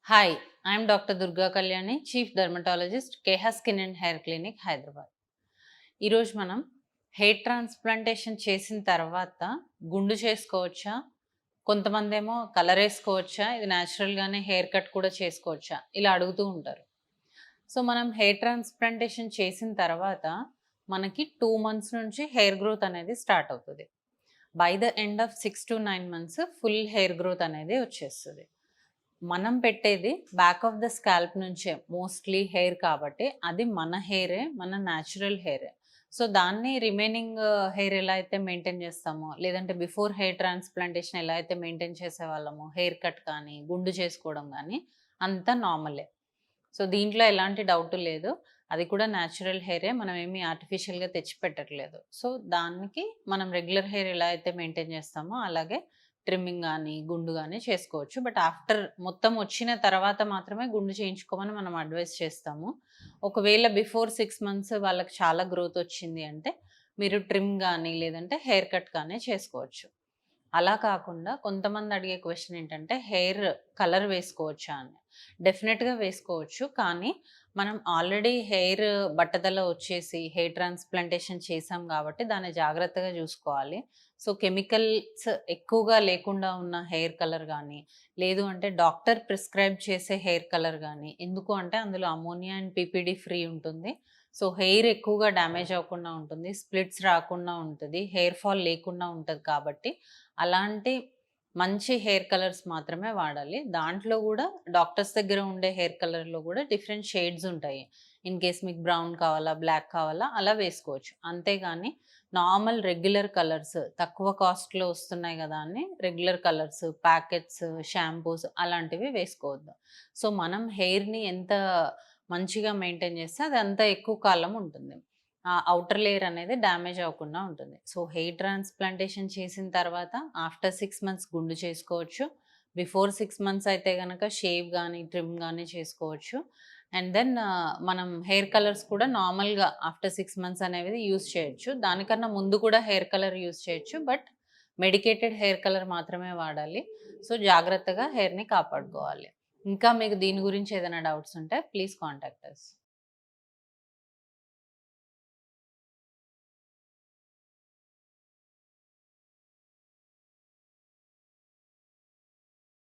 Hi, I'm doctor Durga Kalyani, chief dermatologist, Keha skin and hair clinic, Hyderabad. ఈరోజు మనం hair transplantation చేసిన తర్వాత గుండు చేసుకోవచ్చా? కొంతమందేమో కలర్ వేసుకోవచ్చా? ఇది న్యాచురల్‌గానే హెయిర్ కట్ కూడా చేసుకోవచ్చా? ఇలా అడుగుతూ ఉంటారు. సో, మనం హెయిర్ ట్రాన్స్ప్లాంటేషన్ చేసిన తర్వాత మనకి 2 మంత్స్ నుంచి హెయిర్ గ్రోత్ అనేది స్టార్ట్ అవుతది. By the end of 6-9 months full hair growth అనేది వచ్చేస్తది. మనం పెట్టేది బ్యాక్ ఆఫ్ ద స్కాల్ప్ నుంచే మోస్ట్‌లీ హెయిర్ కాబట్టి అది మన హెయిరే, మన న్యాచురల్ హెయిరే. సో, దాన్ని రిమైనింగ్ హెయిర్ ఎలా అయితే మెయింటైన్ చేస్తామో, లేదంటే బిఫోర్ హెయిర్ ట్రాన్స్‌ప్లాంటేషన్ ఎలా అయితే మెయింటైన్ చేసేవాళ్ళమో, హెయిర్ కట్ కానీ, గుండు చేసుకోవడం గానీ అంతా నార్మలే. సో, దీంట్లో ఎలాంటి డౌటు లేదు. అది కూడా న్యాచురల్ హెయిరే. మనమేమి ఆర్టిఫిషియల్‌గా తెచ్చి పెట్టట్లేదు. సో, దానికి మనం రెగ్యులర్ హెయిర్ ఎలా అయితే మెయింటైన్ చేస్తామో అలాగే ట్రిమ్మింగ్ గానీ, గుండు గానీ చేసుకోవచ్చు. బట్ ఆఫ్టర్ మొత్తం వచ్చిన తర్వాత మాత్రమే గుండు చేయించుకోమని మనం అడ్వైస్ చేస్తాము. ఒకవేళ బిఫోర్ 6 మంత్స్ వాళ్ళకి చాలా గ్రోత్ వచ్చింది అంటే, మీరు ట్రిమ్ గానీ, లేదంటే హెయిర్ కట్ కానీ చేసుకోవచ్చు. అలా కాకుండా కొంతమంది అడిగే క్వెషన్ ఏంటంటే, హెయిర్ కలర్ వేసుకోవచ్చా అని? డెఫినెట్‌గా వేసుకోవచ్చు. కానీ మనం ఆల్రెడీ హెయిర్ బట్టతల వచ్చేసి హెయిర్ ట్రాన్స్‌ప్లాంటేషన్ చేశాం కాబట్టి దాన్ని జాగ్రత్తగా జూసుకోవాలి. సో, కెమికల్స్ ఎక్కువగా లేకుండా ఉన్న హెయిర్ కలర్ గానీ, లేదు అంటే డాక్టర్ ప్రిస్క్రైబ్ చేసే హెయిర్ కలర్ గానీ, ఎందుకు అంటే అందులో అమ్మోనియా అండ్ పీపీడీ ఫ్రీ ఉంటుంది. సో, హెయిర్ ఎక్కువగా డ్యామేజ్ అవ్వకుండా ఉంటుంది. స్ప్లిట్స్ రాకుండా ఉంటది. హెయిర్ ఫాల్ లేకుండా ఉంటది కాబట్టి అలాంటి మంచి హెయిర్ కలర్స్ మాత్రమే వాడాలి. దాంట్లో గూడా డాక్టర్స్ దగ్గర ఉండే హెయిర్ కలర్‌లో గూడా డిఫరెంట్ షేడ్స్ ఉంటాయి. ఇన్ కేస్ మీకు బ్రౌన్ కావాలా, బ్లాక్ కావాలా అలా వేసుకోవచ్చు. అంతేగాని నార్మల్ రెగ్యులర్ కలర్స్ తక్కువ కాస్ట్‌లో వస్తున్నాయి గదా అని రెగ్యులర్ కలర్స్, ప్యాకెట్స్, షాంపూస్ అలాంటివి వేసుకోవద్దు. సో, మనం హెయిర్‌ని ఎంత మంచిగా మెయింటైన్ చేస్తే అది అంత ఎక్కువ కాలం ఉంటుంది. ఔటర్ లేయర్ అనేది డ్యామేజ్ అవ్వకుండా ఉంటుంది. సో, హెయిర్ ట్రాన్స్‌ప్లాంటేషన్ చేసిన తర్వాత ఆఫ్టర్ 6 మంత్స్ గుండు చేసుకోవచ్చు. బిఫోర్ 6 మంత్స్ అయితే గనక షేవ్ గానీ, ట్రిమ్ గానీ చేసుకోవచ్చు. అండ్ దెన్ మనం హెయిర్ కలర్స్ కూడా నార్మల్‌గా ఆఫ్టర్ 6 మంత్స్ అనేవి యూజ్ చేయొచ్చు. దానికన్నా ముందు కూడా హెయిర్ కలర్ యూజ్ చేయొచ్చు. బట్ మెడికేటెడ్ హెయిర్ కలర్ మాత్రమే వాడాలి. సో, జాగ్రత్తగా హెయిర్‌ని కాపాడుకోవాలి. ఇంకా మీకు దీని గురించి ఏదైనా డౌట్స్ ఉంటే ప్లీజ్ కాంటాక్ట్ అస్.